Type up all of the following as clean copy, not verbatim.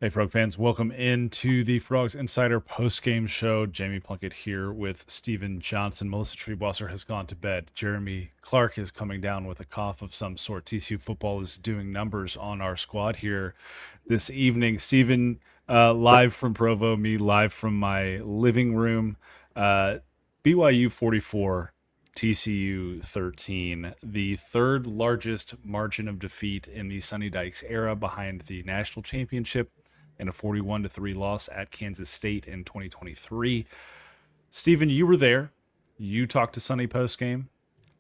Hey, Frog fans, welcome into the Frogs Insider post-game show. Jamie Plunkett here with Steven Johnson. Melissa Triebwasser has gone to bed. Jeremy Clark is coming down with a cough of some sort. TCU football is doing numbers on our squad here this evening. Steven, live from Provo, me live from my living room. BYU 44, TCU 13, the third largest margin of defeat in the Sonny Dykes era behind the national championship and a 41-3 loss at Kansas State in 2023. Steven, you were there. You talked to Sonny post-game.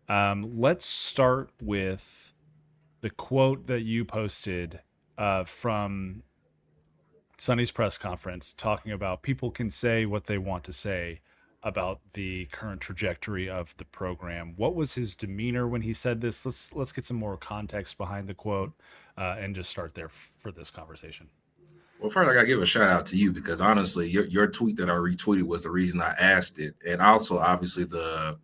Let's start with the quote that you posted from Sonny's press conference, talking about people can say what they want to say about the current trajectory of the program. What was his demeanor when he said this? Let's get some more context behind the quote and just start there for this conversation. Well, first, I got to give a shout out to you because honestly, your tweet that I retweeted was the reason I asked it. And also, obviously, the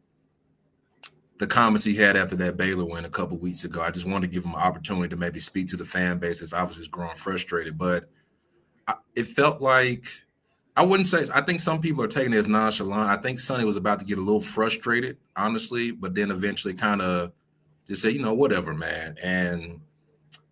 comments he had after that Baylor win a couple weeks ago. I just wanted to give him an opportunity to maybe speak to the fan base that's obviously growing frustrated. But it felt like, I wouldn't say, I think some people are taking it as nonchalant. I think Sonny was about to get a little frustrated, honestly, but then eventually kind of just say, whatever, man. And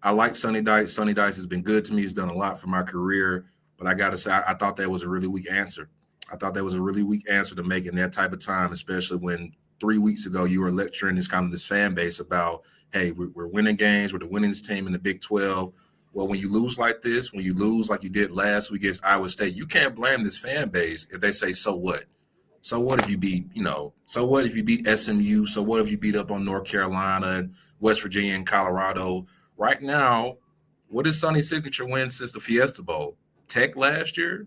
I like Sonny Dykes. Sonny Dykes has been good to me. He's done a lot for my career. But I got to say, I thought that was a really weak answer. I thought that was a really weak answer to make in that type of time, especially when 3 weeks ago you were lecturing this fan base about, hey, we're winning games. We're the winningest team in the Big 12. Well, when you lose like this, when you lose like you did last week against Iowa State, you can't blame this fan base if they say, so what? So what if you beat, so what if you beat SMU? So what if you beat up on North Carolina and West Virginia and Colorado? Right now, what is Sonny's signature win since the Fiesta Bowl? Tech last year,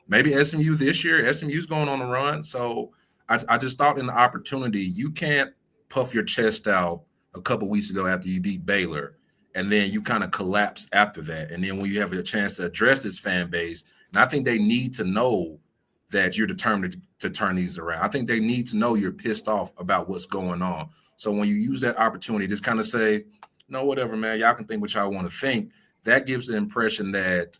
maybe SMU this year. SMU's going on a run. So I just thought in the opportunity, you can't puff your chest out a couple weeks ago after you beat Baylor, and then you kind of collapse after that. And then when you have a chance to address this fan base, and I think they need to know that you're determined to turn these around. I think they need to know you're pissed off about what's going on. So when you use that opportunity, just kind of say, no, whatever, man. Y'all can think what y'all want to think. That gives the impression that,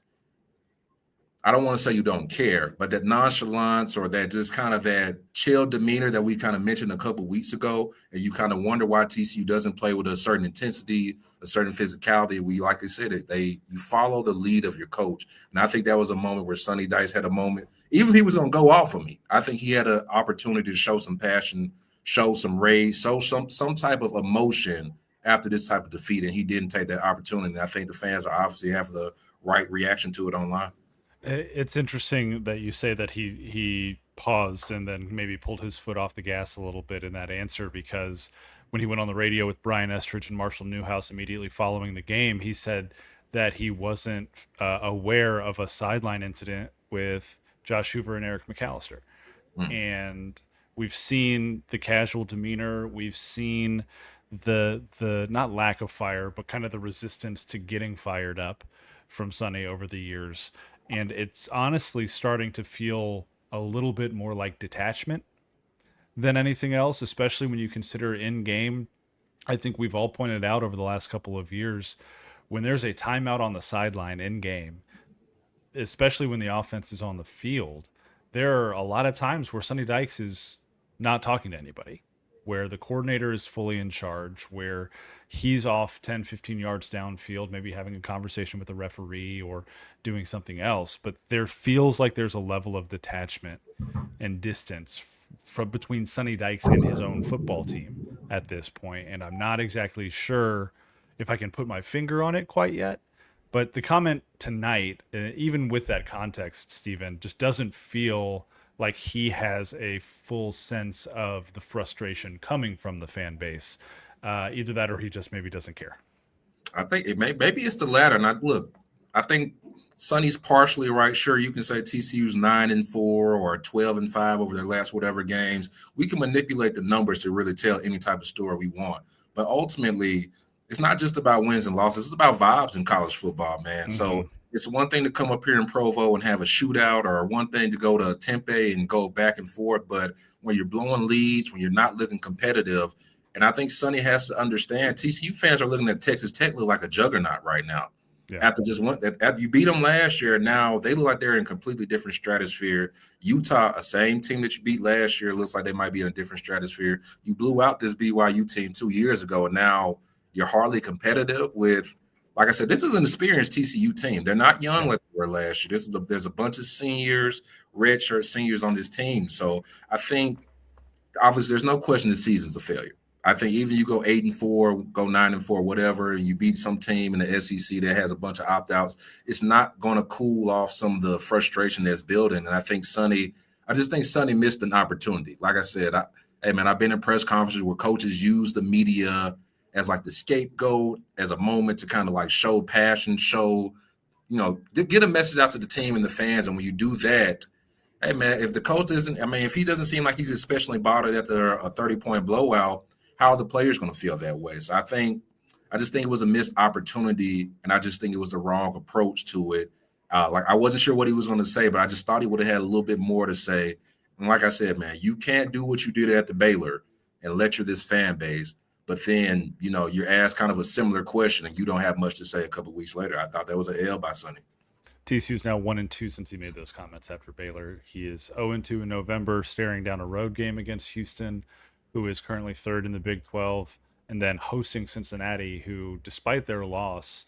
I don't want to say you don't care, but that nonchalance or that just kind of that chill demeanor that we kind of mentioned a couple weeks ago, and you kind of wonder why TCU doesn't play with a certain intensity, a certain physicality. We, like I said, you follow the lead of your coach. And I think that was a moment where Sonny Dykes had a moment, even if he was going to go off of me, I think he had an opportunity to show some passion, show some rage, show some type of emotion after this type of defeat, and he didn't take that opportunity. And I think the fans are obviously have the right reaction to it online. It's interesting that you say that he paused and then maybe pulled his foot off the gas a little bit in that answer, because when he went on the radio with Brian Estridge and Marshall Newhouse immediately following the game, he said that he wasn't aware of a sideline incident with Josh Hoover and Eric McAllister. And we've seen the casual demeanor. We've seen the not lack of fire, but kind of the resistance to getting fired up from Sonny over the years. And it's honestly starting to feel a little bit more like detachment than anything else, especially when you consider in game. I think we've all pointed out over the last couple of years, when there's a timeout on the sideline in game, especially when the offense is on the field, there are a lot of times where Sonny Dykes is not talking to anybody, where the coordinator is fully in charge, where he's off 10, 15 yards downfield, maybe having a conversation with the referee or doing something else. But there feels like there's a level of detachment and distance from between Sonny Dykes and his own football team at this point. And I'm not exactly sure if I can put my finger on it quite yet. But the comment tonight, even with that context, Steven, just doesn't feel like he has a full sense of the frustration coming from the fan base. Either that or he just maybe doesn't care. I think maybe it's the latter. And I think Sonny's partially right. Sure, you can say TCU's 9-4 or 12-5 over their last whatever games. We can manipulate the numbers to really tell any type of story we want. But ultimately, it's not just about wins and losses. It's about vibes in college football, man. Mm-hmm. So it's one thing to come up here in Provo and have a shootout, or one thing to go to Tempe and go back and forth. But when you're blowing leads, when you're not looking competitive, and I think Sonny has to understand, TCU fans are looking at Texas Tech look like a juggernaut right now. Yeah. After just one, after you beat them last year, now they look like they're in a completely different stratosphere. Utah, a same team that you beat last year, looks like they might be in a different stratosphere. You blew out this BYU team 2 years ago, and now you're hardly competitive with. Like I said, this is an experienced TCU team. They're not young Yeah. like they were last year. There's a bunch of seniors, redshirt seniors on this team. So I think obviously there's no question the season's a failure. I think even you go 8-4, go 9-4, whatever, and you beat some team in the SEC that has a bunch of opt-outs, it's not going to cool off some of the frustration that's building. And I just think Sonny missed an opportunity. Like I said, hey man, I've been in press conferences where coaches use the media as like the scapegoat, as a moment to kind of like show passion, show, get a message out to the team and the fans. And when you do that, hey man, if the coach isn't, I mean, if he doesn't seem like he's especially bothered after a 30-point blowout, how are the players going to feel that way? So I just think it was a missed opportunity, and I just think it was the wrong approach to it. Like I wasn't sure what he was going to say, but I just thought he would have had a little bit more to say. And like I said, man, you can't do what you did at the Baylor and lecture this fan base, but then you're asked kind of a similar question and you don't have much to say a couple of weeks later. I thought that was an L by Sonny. TCU's now 1-2 since he made those comments after Baylor. He is 0-2 in November, staring down a road game against Houston, who is currently third in the Big 12, and then hosting Cincinnati, who, despite their loss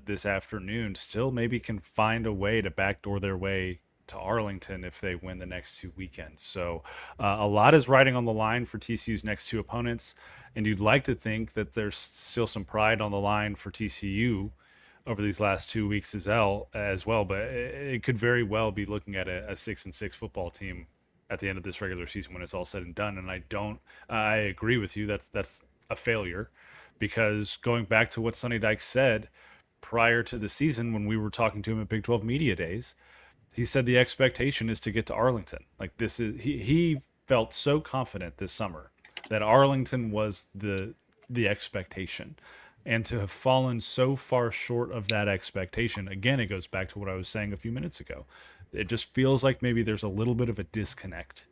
this afternoon, still maybe can find a way to backdoor their way to Arlington if they win the next two weekends. So a lot is riding on the line for TCU's next two opponents, and you'd like to think that there's still some pride on the line for TCU over these last 2 weeks as well. But it could very well be looking at a 6-6 football team at the end of this regular season when it's all said and done. And I agree with you. That's a failure, because going back to what Sonny Dykes said prior to the season when we were talking to him at Big 12 Media Days, he said the expectation is to get to Arlington. Like this is he felt so confident this summer that Arlington was the expectation, and to have fallen so far short of that expectation, again, it goes back to what I was saying a few minutes ago. It just feels like maybe there's a little bit of a disconnect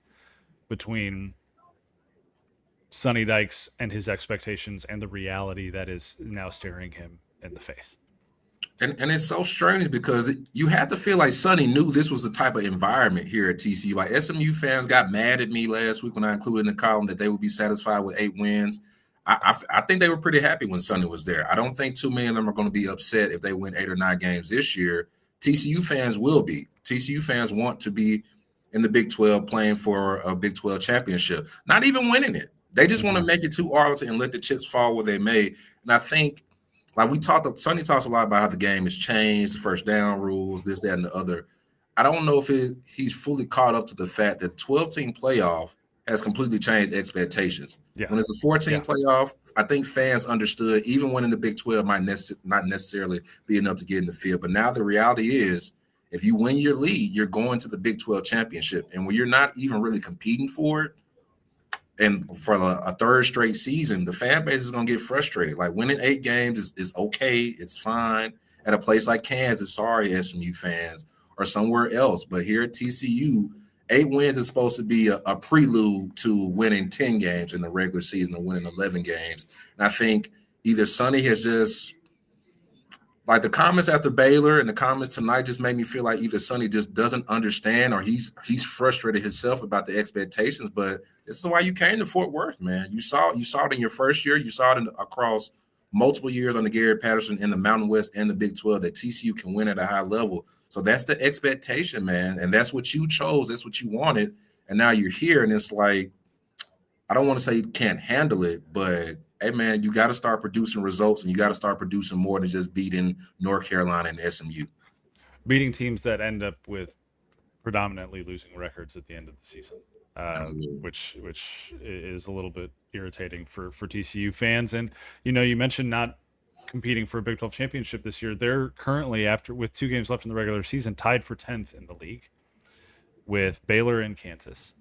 between Sonny Dykes and his expectations and the reality that is now staring him in the face. And it's so strange because you had to feel like Sonny knew this was the type of environment here at TCU. Like SMU fans got mad at me last week when I included in the column that they would be satisfied with 8 wins. I think they were pretty happy when Sonny was there. I don't think too many of them are going to be upset if they win 8 or 9 games this year. TCU fans will be. TCU fans want to be in the Big 12 playing for a Big 12 championship, not even winning it. They just want to make it to Arlington and let the chips fall where they may. And I think, like Sonny talks a lot about how the game has changed, the first down rules, this, that, and the other. I don't know if he's fully caught up to the fact that the 12-team playoff has completely changed expectations. Yeah. When it's a 14 playoff, I think fans understood even winning the Big 12 might not necessarily be enough to get in the field. But now the reality is, if you win your league, you're going to the Big 12 championship. And when you're not even really competing for it, and for a third straight season, the fan base is going to get frustrated. Like winning 8 games is okay. It's fine. At a place like Kansas, sorry, SMU fans, or somewhere else. But here at TCU, 8 wins is supposed to be a prelude to winning 10 games in the regular season or winning 11 games. And I think either Sonny has just, like the comments after Baylor and the comments tonight just made me feel like either Sonny just doesn't understand or he's frustrated himself about the expectations. But this is why you came to Fort Worth, man. You saw it in your first year. You saw it across multiple years under Gary Patterson in the Mountain West and the Big 12 that TCU can win at a high level. So that's the expectation, man. And that's what you chose. That's what you wanted. And now you're here. And it's like, I don't want to say you can't handle it, but hey, man, you got to start producing results and you got to start producing more than just beating North Carolina and SMU. Beating teams that end up with predominantly losing records at the end of the season, which is a little bit irritating for TCU fans. And, you mentioned not competing for a Big 12 championship this year. They're currently, with 2 games left in the regular season, tied for 10th in the league with Baylor and Kansas.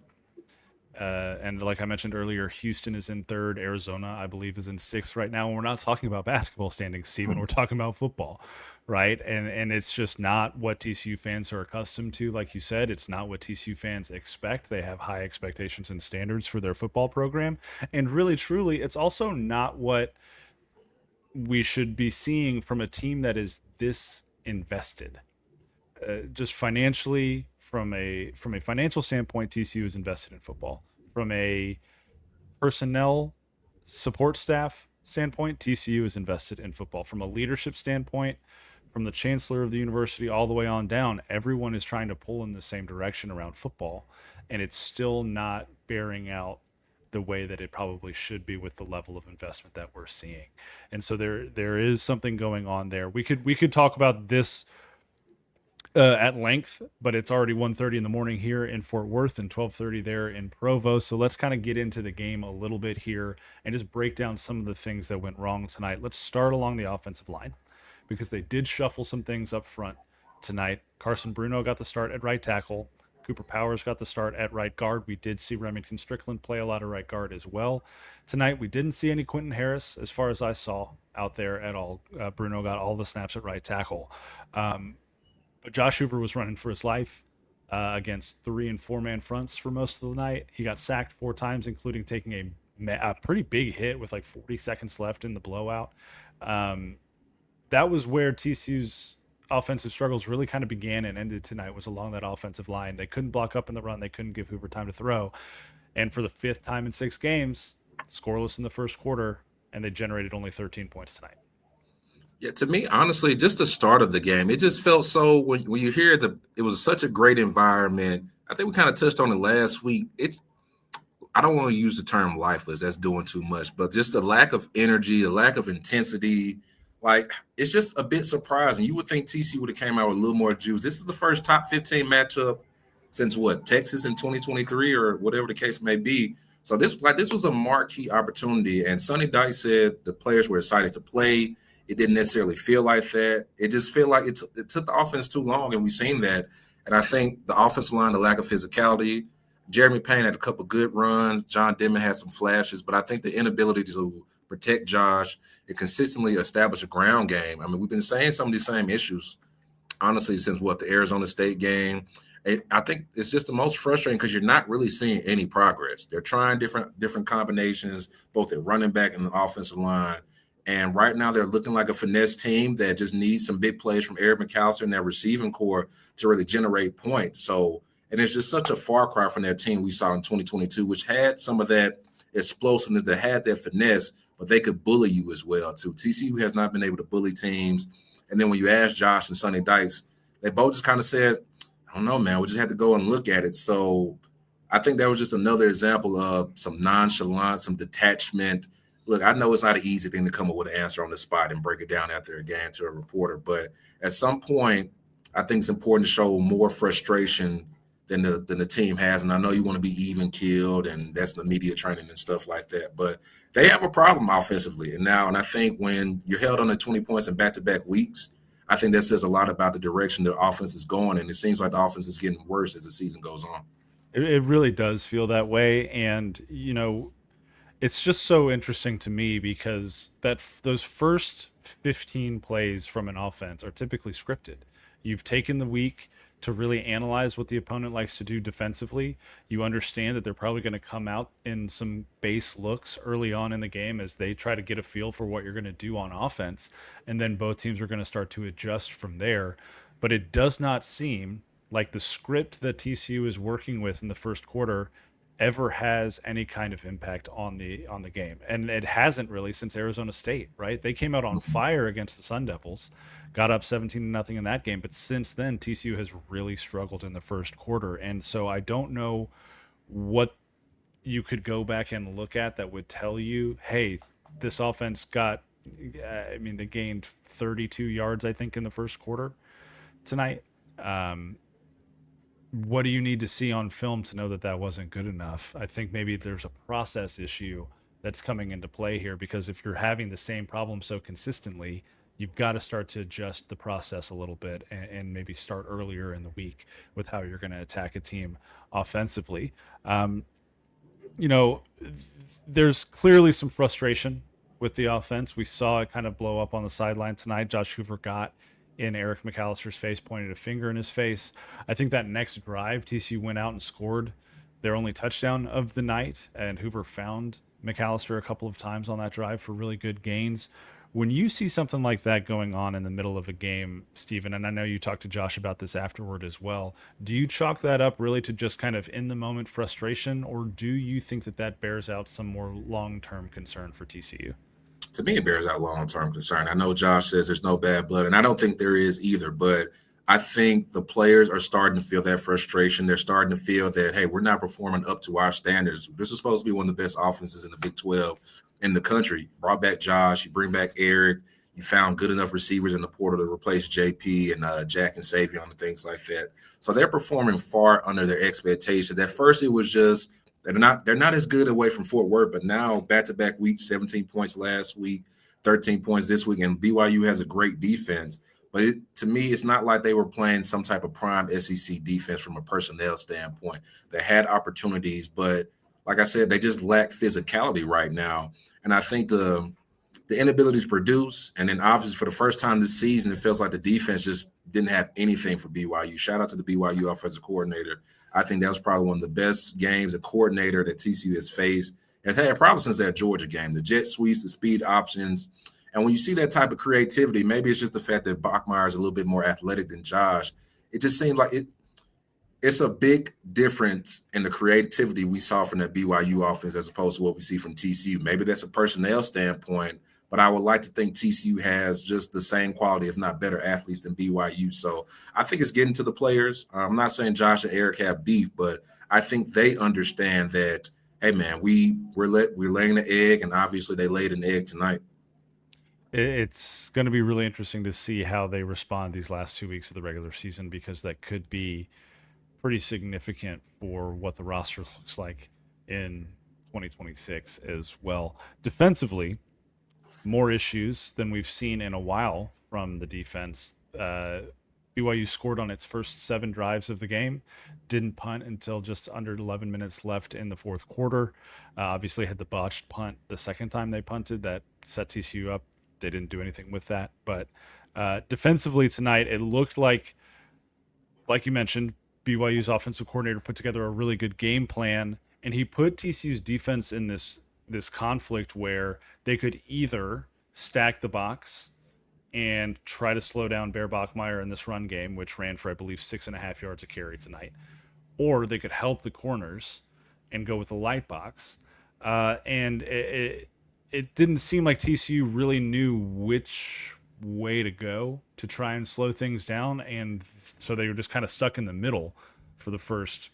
And like I mentioned earlier, Houston is in 3rd. Arizona, I believe, is in 6th right now. And we're not talking about basketball standings, Stephen. We're talking about football, right? And it's just not what TCU fans are accustomed to. Like you said, it's not what TCU fans expect. They have high expectations and standards for their football program. And really, truly, it's also not what we should be seeing from a team that is this invested. Just financially, from a financial standpoint, TCU is invested in football. From a personnel support staff standpoint, TCU is invested in football. From a leadership standpoint, from the chancellor of the university all the way on down, everyone is trying to pull in the same direction around football, and it's still not bearing out the way that it probably should be with the level of investment that we're seeing. And so there is something going on there. We could talk about this at length, but it's already 1:30 in the morning here in Fort Worth and 12:30 there in Provo. So let's kind of get into the game a little bit here and just break down some of the things that went wrong tonight. Let's start along the offensive line because they did shuffle some things up front tonight. Carson Bruno got the start at right tackle. Cooper Powers got the start at right guard. We did see Remington Strickland play a lot of right guard as well. Tonight, we didn't see any Quentin Harris, as far as I saw, out there at all. Bruno got all the snaps at right tackle. But Josh Hoover was running for his life against 3 and 4 man fronts for most of the night. He got sacked 4 times, including taking a pretty big hit with like 40 seconds left in the blowout. That was where TCU's offensive struggles really kind of began and ended tonight, was along that offensive line. They couldn't block up in the run. They couldn't give Hoover time to throw. And for the 5th time in 6 games, scoreless in the first quarter, and they generated only 13 points tonight. Yeah, to me, honestly, just the start of the game, it just felt so when you hear it was such a great environment. I think we kind of touched on it last week. I don't want to use the term lifeless, that's doing too much, but just a lack of energy, a lack of intensity. Like, it's just a bit surprising. You would think TCU would have came out with a little more juice. This is the first top 15 matchup since what, Texas in 2023 or whatever the case may be. So this was a marquee opportunity. And Sonny Dykes said the players were excited to play. It didn't necessarily feel like that. It just felt like it took the offense too long, and we've seen that. And I think the offensive line, the lack of physicality, Jeremy Payne had a couple good runs. John Denman had some flashes, but I think the inability to protect Josh and consistently establish a ground game. I mean, we've been saying some of these same issues, honestly, since the Arizona State game. I think it's just the most frustrating because you're not really seeing any progress. They're trying different combinations, both at running back and the offensive line. And right now they're looking like a finesse team that just needs some big plays from Eric McAllister and their receiving core to really generate points. So, and it's just such a far cry from that team we saw in 2022, which had some of that explosiveness, that had that finesse, but they could bully you as well too. TCU has not been able to bully teams. And then when you ask Josh and Sonny Dykes, they both just kind of said, I don't know, man, we just had to go and look at it. So I think that was just another example of some nonchalance, some detachment. Look, I know it's not an easy thing to come up with an answer on the spot and break it down after a game to a reporter, but at some point, I think it's important to show more frustration than the team has. And I know you want to be even keeled, and that's the media training and stuff like that. But they have a problem offensively. And I think when you're held under 20 points in back-to-back weeks, I think that says a lot about the direction the offense is going. And it seems like the offense is getting worse as the season goes on. It really does feel that way. And, it's just so interesting to me because those first 15 plays from an offense are typically scripted. You've taken the week to really analyze what the opponent likes to do defensively. You understand that they're probably going to come out in some base looks early on in the game as they try to get a feel for what you're going to do on offense, and then both teams are going to start to adjust from there. But it does not seem like the script that TCU is working with in the first quarter ever has any kind of impact on the game, and it hasn't really since Arizona State. Right? They came out on fire against the Sun Devils, got up 17-0 in that game, but since then TCU has really struggled in the first quarter. And so I don't know what you could go back and look at that would tell you, hey, this offense got, they gained 32 yards, I think, in the first quarter tonight. What do you need to see on film to know that that wasn't good enough? I think maybe there's a process issue that's coming into play here, because if you're having the same problem so consistently, you've got to start to adjust the process a little bit and maybe start earlier in the week with how you're going to attack a team offensively. There's clearly some frustration with the offense. We saw it kind of blow up on the sideline tonight. Josh Hoover got in Eric McAllister's face, pointed a finger in his face. I think that next drive, TCU went out and scored their only touchdown of the night, and Hoover found McAllister a couple of times on that drive for really good gains. When you see something like that going on in the middle of a game, Stephen, and I know you talked to Josh about this afterward as well, do you chalk that up really to just kind of in the moment frustration, or do you think that that bears out some more long term concern for TCU? To me, it bears out long term concern. I know Josh says there's no bad blood, and I don't think there is either, but I think the players are starting to feel that frustration. They're starting to feel that, hey, we're not performing up to our standards. This is supposed to be one of the best offenses in the Big 12 in the country. Brought back Josh, you bring back Eric, you found good enough receivers in the portal to replace JP and Jack and Savion and things like that. So they're performing far under their expectations. At first, it was just they're not as good away from Fort Worth, but now back-to-back weeks, 17 points last week, 13 points this week, and BYU has a great defense. But to me, it's not like they were playing some type of prime SEC defense from a personnel standpoint. They had opportunities, but like I said, they just lack physicality right now. And I think the inability to produce, and then obviously for the first time this season, it feels like the defense just didn't have anything for BYU. Shout out to the BYU offensive coordinator. I think that was probably one of the best games a coordinator that TCU has had probably since that Georgia game. The jet sweeps, the speed options. And when you see that type of creativity, maybe it's just the fact that Bachmeier is a little bit more athletic than Josh. It just seems like it's a big difference in the creativity we saw from that BYU offense as opposed to what we see from TCU. Maybe that's a personnel standpoint, but I would like to think TCU has just the same quality, if not better, athletes than BYU. So I think it's getting to the players. I'm not saying Josh and Eric have beef, but I think they understand that, hey, man, we're laying the egg, and obviously they laid an egg tonight. It's going to be really interesting to see how they respond these last 2 weeks of the regular season, because that could be pretty significant for what the roster looks like in 2026 as well. Defensively, more issues than we've seen in a while from the defense. BYU scored on its first 7 drives of the game, didn't punt until just under 11 minutes left in the fourth quarter. Obviously, had the botched punt the second time they punted that set TCU up. They didn't do anything with that. But defensively tonight, it looked like you mentioned, BYU's offensive coordinator put together a really good game plan, and he put TCU's defense in this conflict where they could either stack the box and try to slow down Bear Bachmeier in this run game, which ran for, I believe, 6.5 yards a carry tonight, or they could help the corners and go with the light box. And it didn't seem like TCU really knew which way to go to try and slow things down, and so they were just kind of stuck in the middle for the first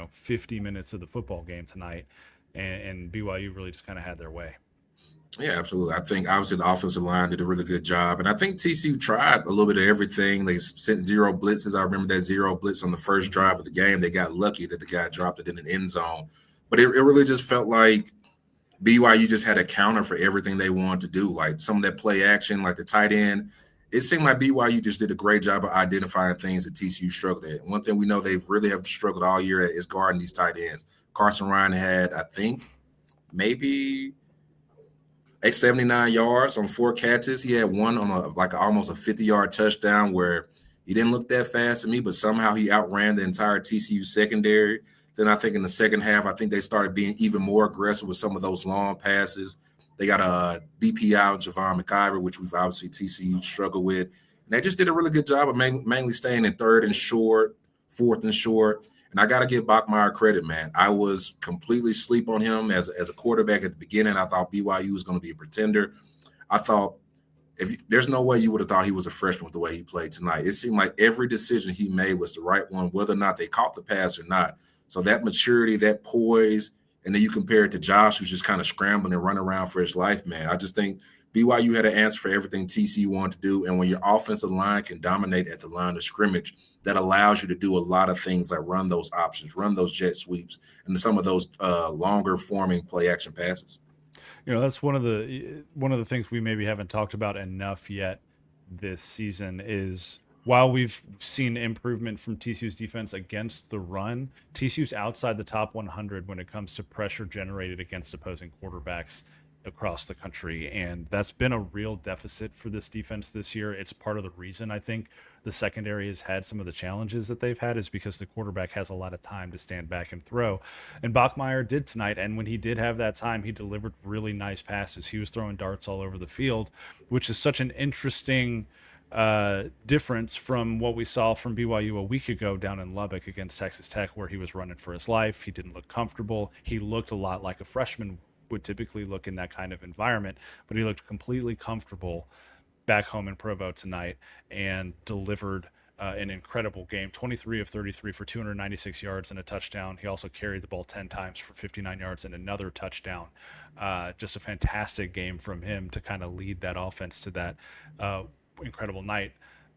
50 minutes of the football game tonight, and BYU really just kind of had their way. Yeah, absolutely. I think obviously the offensive line did a really good job, and I think TCU tried a little bit of everything. They sent 0 blitzes. I remember that 0 blitz on the first drive of the game. They got lucky that the guy dropped it in an end zone, but it really just felt like BYU just had a counter for everything they wanted to do. Like some of that play action, like the tight end, it seemed like BYU just did a great job of identifying things that TCU struggled at. One thing we know they've really have struggled all year at is guarding these tight ends. Carson Ryan had, I think, maybe 79 yards on 4 catches. He had one on almost a 50-yard touchdown where he didn't look that fast to me, but somehow he outran the entire TCU secondary. Then I think in the second half, I think they started being even more aggressive with some of those long passes. They got a DPI on Javon McIver, which we've obviously TCU struggled with. And they just did a really good job of mainly staying in third and short, fourth and short. And I got to give Bachmeier credit, man. I was completely asleep on him as a quarterback at the beginning. I thought BYU was going to be a pretender. I thought there's no way you would have thought he was a freshman with the way he played tonight. It seemed like every decision he made was the right one, whether or not they caught the pass or not. So that maturity, that poise, and then you compare it to Josh, who's just kind of scrambling and running around for his life, man. I just think BYU had an answer for everything TCU wanted to do. And when your offensive line can dominate at the line of scrimmage, that allows you to do a lot of things like run those options, run those jet sweeps, and some of those longer forming play action passes. That's one of the things we maybe haven't talked about enough yet this season is, while we've seen improvement from TCU's defense against the run, TCU's outside the top 100 when it comes to pressure generated against opposing quarterbacks across the country, and that's been a real deficit for this defense this year. It's part of the reason I think the secondary has had some of the challenges that they've had is because the quarterback has a lot of time to stand back and throw. And Bachmeier did tonight, and when he did have that time, he delivered really nice passes. He was throwing darts all over the field, which is such an interesting difference from what we saw from BYU a week ago down in Lubbock against Texas Tech, where he was running for his life. He didn't look comfortable. He looked a lot like a freshman would typically look in that kind of environment, but he looked completely comfortable back home in Provo tonight and delivered an incredible game. 23 of 33 for 296 yards and a touchdown. He also carried the ball 10 times for 59 yards and another touchdown. Just a fantastic game from him to kind of lead that offense to that incredible night.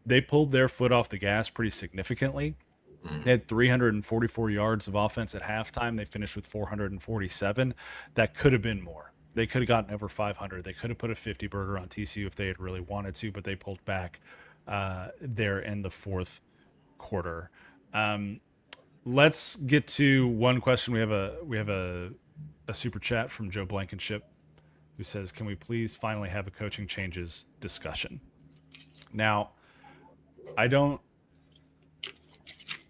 They pulled their foot off the gas pretty significantly. They had 344 yards of offense at halftime. They finished with 447. That could have been more. They could have gotten over 500. They could have put a 50 burger on TCU if they had really wanted to, but they pulled back there in the fourth quarter. Let's get to one question. We have a super chat from Joe Blankenship who says, "Can we please finally have a coaching changes discussion?" Now, I don't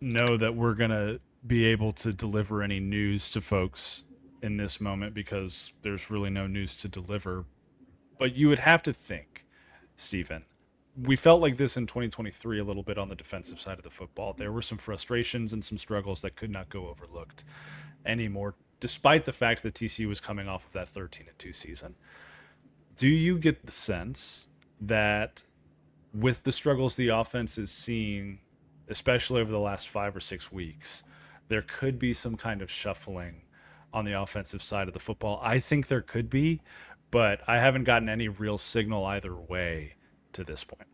know that we're going to be able to deliver any news to folks in this moment because there's really no news to deliver. But you would have to think, Stephen, we felt like this in 2023 a little bit on the defensive side of the football. There were some frustrations and some struggles that could not go overlooked anymore, despite the fact that TCU was coming off of that 13-2 season. Do you get the sense that with the struggles the offense is seeing, especially over the last 5 or 6 weeks, there could be some kind of shuffling on the offensive side of the football? I think there could be, but I haven't gotten any real signal either way to this point.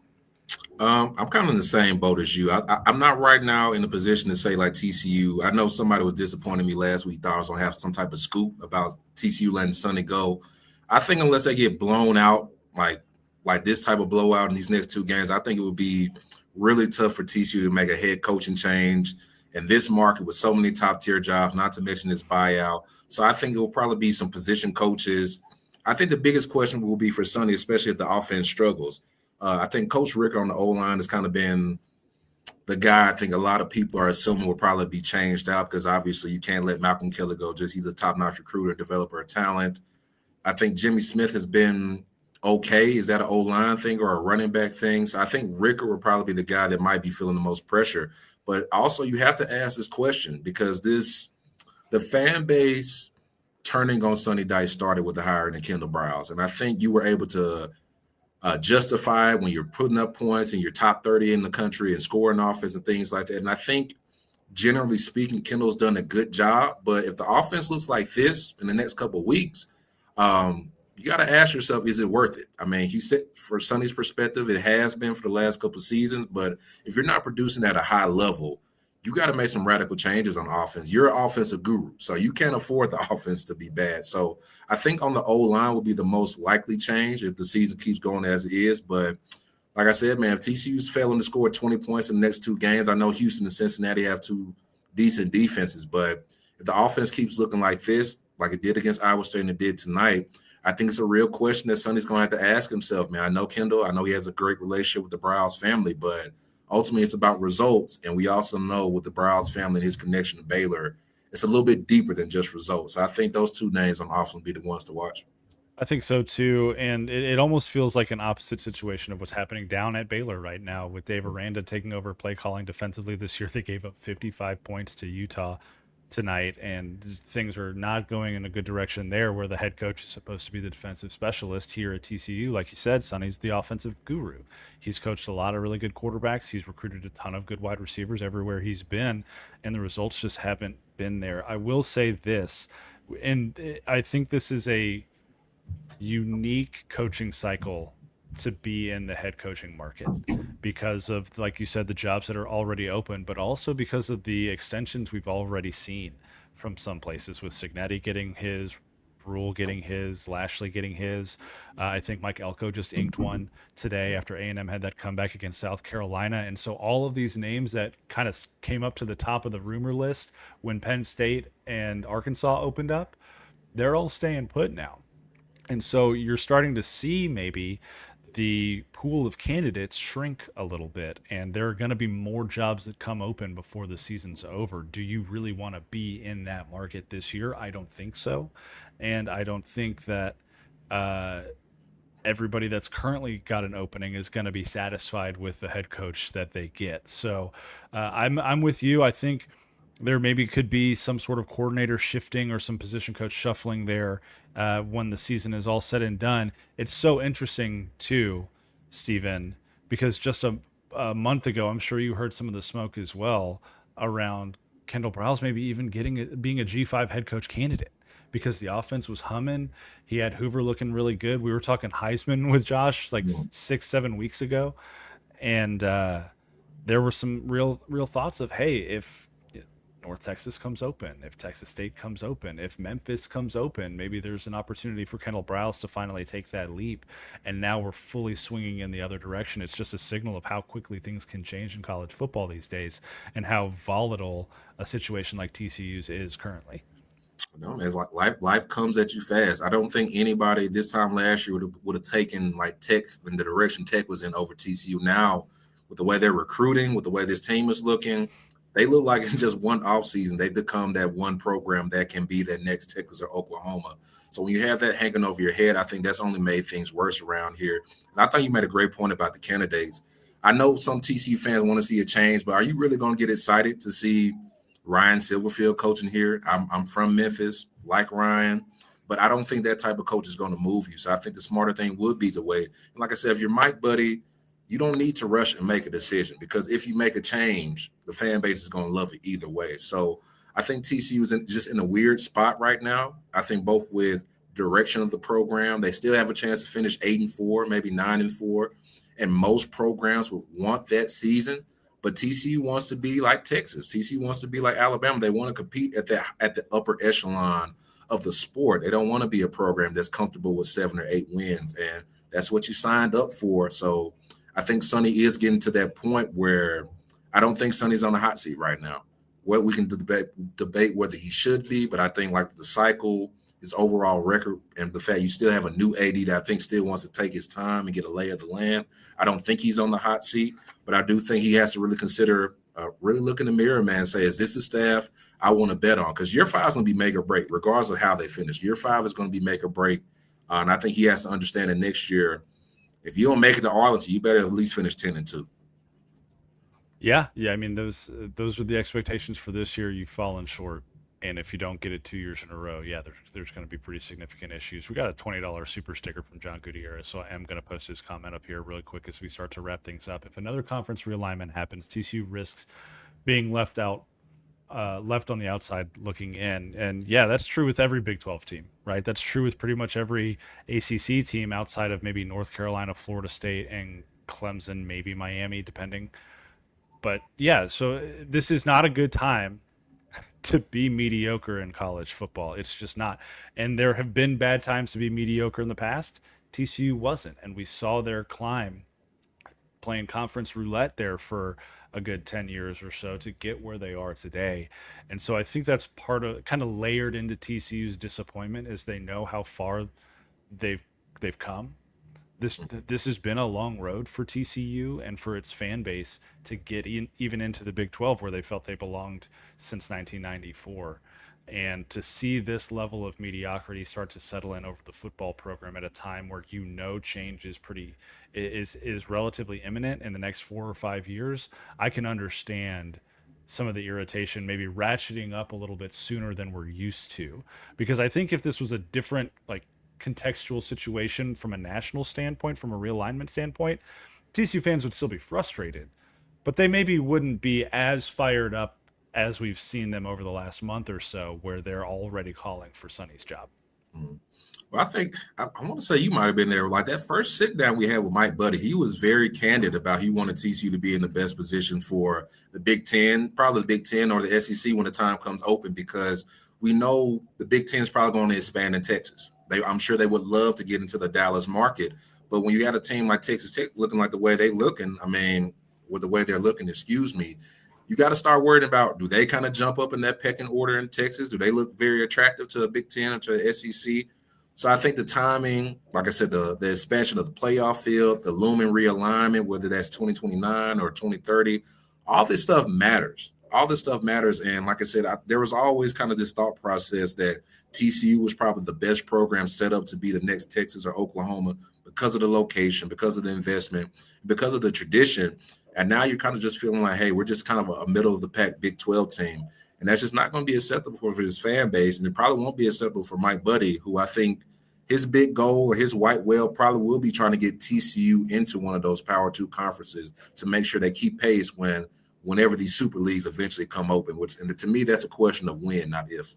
I'm kind of in the same boat as you. I'm not right now in the position to say like TCU. I know somebody was disappointing me last week, thought I was going to have some type of scoop about TCU letting Sonny go. I think unless they get blown out, like this type of blowout in these next 2 games, I think it would be really tough for TCU to make a head coaching change in this market with so many top-tier jobs, not to mention this buyout. So I think it will probably be some position coaches. I think the biggest question will be for Sonny, especially if the offense struggles. I think Coach Ricker on the O-line has kind of been the guy I think a lot of people are assuming will probably be changed out because obviously you can't let Malcolm Keller go. He's a top-notch recruiter, developer of talent. I think Jimmy Smith has been okay. Is that an O-line thing or a running back thing? So I think Ricker will probably be the guy that might be feeling the most pressure. But also you have to ask this question because the fan base turning on Sonny Dykes started with the hiring of Kendall Browse. And I think you were able to justify when you're putting up points and you're top 30 in the country and scoring offense and things like that. And I think generally speaking, Kendall's done a good job. But if the offense looks like this in the next couple of weeks, you got to ask yourself, is it worth it? I mean, he said for Sonny's perspective, it has been for the last couple of seasons. But if you're not producing at a high level, you got to make some radical changes on offense. You're an offensive guru, so you can't afford the offense to be bad. So I think on the O-line will be the most likely change if the season keeps going as it is. But like I said, man, if TCU's failing to score 20 points in the next 2 games, I know Houston and Cincinnati have 2 decent defenses. But if the offense keeps looking like this, like it did against Iowa State and it did tonight, I think it's a real question that Sonny's going to have to ask himself, man. I know Kendall. I know he has a great relationship with the Browse family, but ultimately it's about results. And we also know with the Browse family and his connection to Baylor, it's a little bit deeper than just results. I think those 2 names on offense will be the ones to watch. I think so too, and it almost feels like an opposite situation of what's happening down at Baylor right now with Dave Aranda taking over play calling defensively this year. They gave up 55 points to Utah tonight, and things are not going in a good direction there where the head coach is supposed to be the defensive specialist. Here at TCU, like you said, Sonny's the offensive guru. He's coached a lot of really good quarterbacks. He's recruited a ton of good wide receivers everywhere he's been, and the results just haven't been there. I will say this, and I think this is a unique coaching cycle to be in the head coaching market because of, like you said, the jobs that are already open, but also because of the extensions we've already seen from some places, with Signetti getting his, Rule getting his, Lashley getting his. I think Mike Elko just inked one today after A&M had that comeback against South Carolina. And so all of these names that kind of came up to the top of the rumor list when Penn State and Arkansas opened up, they're all staying put now. And so you're starting to see maybe the pool of candidates shrink a little bit, and there are going to be more jobs that come open before the season's over. Do you really want to be in that market this year? I don't think so. And I don't think that uh, everybody that's currently got an opening is going to be satisfied with the head coach that they get. So I'm with you. I think there maybe could be some sort of coordinator shifting or some position coach shuffling there when the season is all said and done. It's so interesting too, Stephen, because just a month ago, I'm sure you heard some of the smoke as well around Kendall Browse maybe even being a G5 head coach candidate because the offense was humming. He had Hoover looking really good. We were talking Heisman with Josh like Mhm. 6-7 weeks ago, and there were some real thoughts of, hey, if North Texas comes open, if Texas State comes open, if Memphis comes open, maybe there's an opportunity for Kendall Browse to finally take that leap. And now we're fully swinging in the other direction. It's just a signal of how quickly things can change in college football these days and how volatile a situation like TCU's is currently. No, man, it's like life comes at you fast. I don't think anybody this time last year would have taken like Tech in the direction Tech was in over TCU. Now, with the way they're recruiting, with the way this team is looking, they look like in just one offseason, they've become that one program that can be that next Texas or Oklahoma. So when you have that hanging over your head, I think that's only made things worse around here. And I thought you made a great point about the candidates. I know some TCU fans want to see a change, but are you really going to get excited to see Ryan Silverfield coaching here? I'm from Memphis, like Ryan, but I don't think that type of coach is going to move you. So I think the smarter thing would be to wait. And like I said, if you're Mike Buddy, you don't need to rush and make a decision because if you make a change, the fan base is going to love it either way. So I think TCU is just in a weird spot right now. I think both with direction of the program, they still have a chance to finish 8-4, maybe 9-4, and most programs would want that season. But TCU wants to be like Texas. TCU wants to be like Alabama. They want to compete at the upper echelon of the sport. They don't want to be a program that's comfortable with 7 or 8 wins, and that's what you signed up for. So I think Sonny is getting to that point where I don't think Sonny's on the hot seat right now. What we can debate whether he should be, but I think like the cycle, his overall record, and the fact you still have a new AD that I think still wants to take his time and get a lay of the land. I don't think he's on the hot seat, but I do think he has to really consider, really look in the mirror, man, and say, is this the staff I want to bet on? Because year 5 is going to be make or break, regardless of how they finish. Year 5 is going to be make or break. And I think he has to understand that next year, if you don't make it to Arlington, you better at least finish 10-2. Yeah. I mean, those are the expectations for this year. You've fallen short, and if you don't get it 2 years in a row, yeah, there's going to be pretty significant issues. We got a $20 super sticker from John Gutierrez, so I am going to post his comment up here really quick as we start to wrap things up. If another conference realignment happens, TCU risks being left out. Left on the outside looking in. And yeah, that's true with every Big 12 team, right? That's true with pretty much every ACC team outside of maybe North Carolina, Florida State, and Clemson, maybe Miami, depending. But yeah, so this is not a good time to be mediocre in college football. It's just not. And there have been bad times to be mediocre in the past. TCU wasn't. And we saw their climb playing conference roulette there for a good 10 years or so to get where they are today. And so I think that's part of kind of layered into TCU's disappointment is they know how far they've they've come. This has been a long road for TCU and for its fan base to get even into the Big 12 where they felt they belonged since 1994. And to see this level of mediocrity start to settle in over the football program at a time where change is relatively imminent in the next 4 or 5 years, I can understand some of the irritation maybe ratcheting up a little bit sooner than we're used to. Because I think if this was a different like contextual situation from a national standpoint, from a realignment standpoint, TCU fans would still be frustrated, but they maybe wouldn't be as fired up as we've seen them over the last month or so, where they're already calling for Sonny's job. Mm. Well, I think I want to say you might have been there. Like that first sit down we had with Mike Buddy, he was very candid about he wanted TCU to be in the best position for the Big Ten, probably the Big Ten or the SEC when the time comes open, because we know the Big Ten is probably going to expand in Texas. I'm sure they would love to get into the Dallas market, but when you got a team like Texas Tech looking like the way they looking, I mean, with the way they're looking, excuse me, you got to start worrying about, do they kind of jump up in that pecking order in Texas? Do they look very attractive to the Big Ten or to the SEC? So I think the timing, like I said, the expansion of the playoff field, the looming realignment, whether that's 2029 or 2030, all this stuff matters. All this stuff matters. And like I said, there was always kind of this thought process that TCU was probably the best program set up to be the next Texas or Oklahoma because of the location, because of the investment, because of the tradition. And now you're kind of just feeling like, hey, we're just kind of a middle of the pack Big 12 team. And that's just not going to be acceptable for his fan base. And it probably won't be acceptable for Mike Buddy, who I think his big goal or his white whale probably will be trying to get TCU into one of those Power 2 conferences to make sure they keep pace whenever these super leagues eventually come open. And to me, that's a question of when, not if.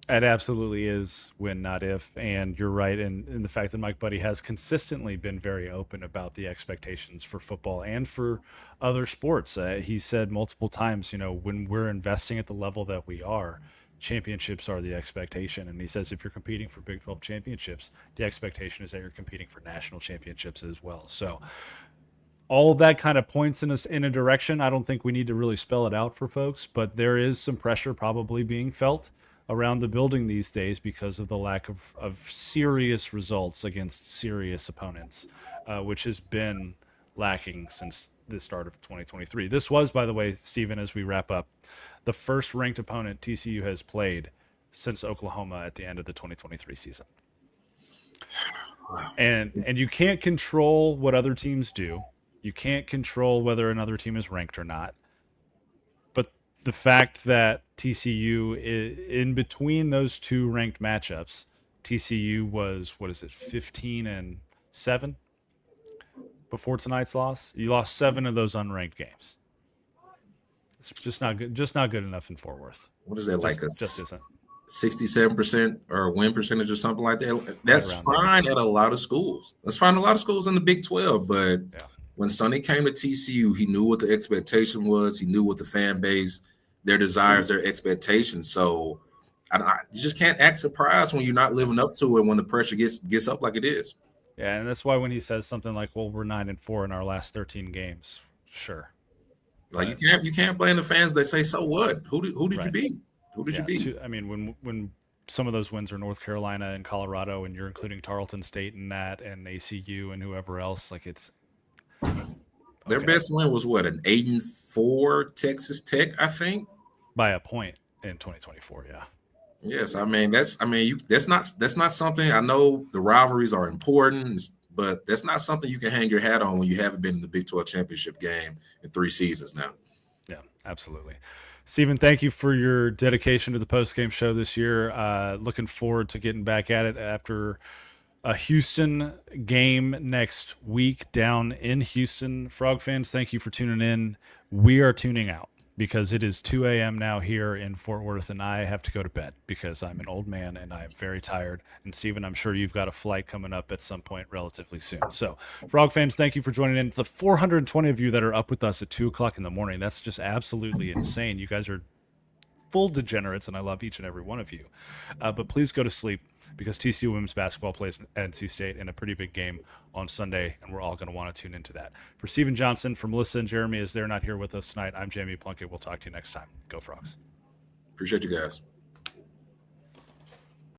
It absolutely is when, not if. And you're right in the fact that Mike Buddy has consistently been very open about the expectations for football and for other sports. He said multiple times, when we're investing at the level that we are, championships are the expectation. And he says if you're competing for Big 12 championships, the expectation is that you're competing for national championships as well. So all of that kind of points in a direction. I don't think we need to really spell it out for folks, but there is some pressure probably being felt around the building these days because of the lack of serious results against serious opponents, which has been lacking since the start of 2023. This was, by the way, Stephen, as we wrap up, the first ranked opponent TCU has played since Oklahoma at the end of the 2023 season. And you can't control what other teams do. You can't control whether another team is ranked or not. But the fact that TCU, in between those two ranked matchups, TCU was, 15-7 before tonight's loss. You lost 7 of those unranked games. It's just not good. Just not good enough in Fort Worth. What is that, just isn't. 67% or win percentage or something like that? That's fine at a lot of schools. That's fine at a lot of schools in the Big 12. But when Sonny came to TCU, he knew what the expectation was. He knew what the fan base, their desires, their expectations. So you just can't act surprised when you're not living up to it when the pressure gets up like it is. Yeah, and that's why when he says something like, "Well, we're 9-4 in our last 13 games," sure. Like you can't blame the fans. They say, "So what? Who did you beat? Who did you beat?" I mean, when some of those wins are North Carolina and Colorado, and you're including Tarleton State in that, and ACU and whoever else, like it's their best win was what, an 8-4 Texas Tech, I think, by a point in 2024. Yeah. Yes, I mean that's not something. I know the rivalries are important, but that's not something you can hang your hat on when you haven't been in the Big 12 championship game in 3 seasons now. Yeah, absolutely. Stephen, thank you for your dedication to the postgame show this year. Looking forward to getting back at it after a Houston game next week down in Houston. Frog fans, thank you for tuning in. We are tuning out because it is 2 a.m. now here in Fort Worth, and I have to go to bed because I'm an old man and I'm very tired. And Stephen, I'm sure you've got a flight coming up at some point relatively soon. So, Frog fans, thank you for joining in. The 420 of you that are up with us at 2 o'clock in the morning, that's just absolutely insane. You guys are full degenerates, and I love each and every one of you. But please go to sleep because TCU women's basketball plays NC State in a pretty big game on Sunday, and we're all going to want to tune into that. For Stephen Johnson, for Melissa and Jeremy, as they're not here with us tonight, I'm Jamie Plunkett. We'll talk to you next time. Go Frogs. Appreciate you guys.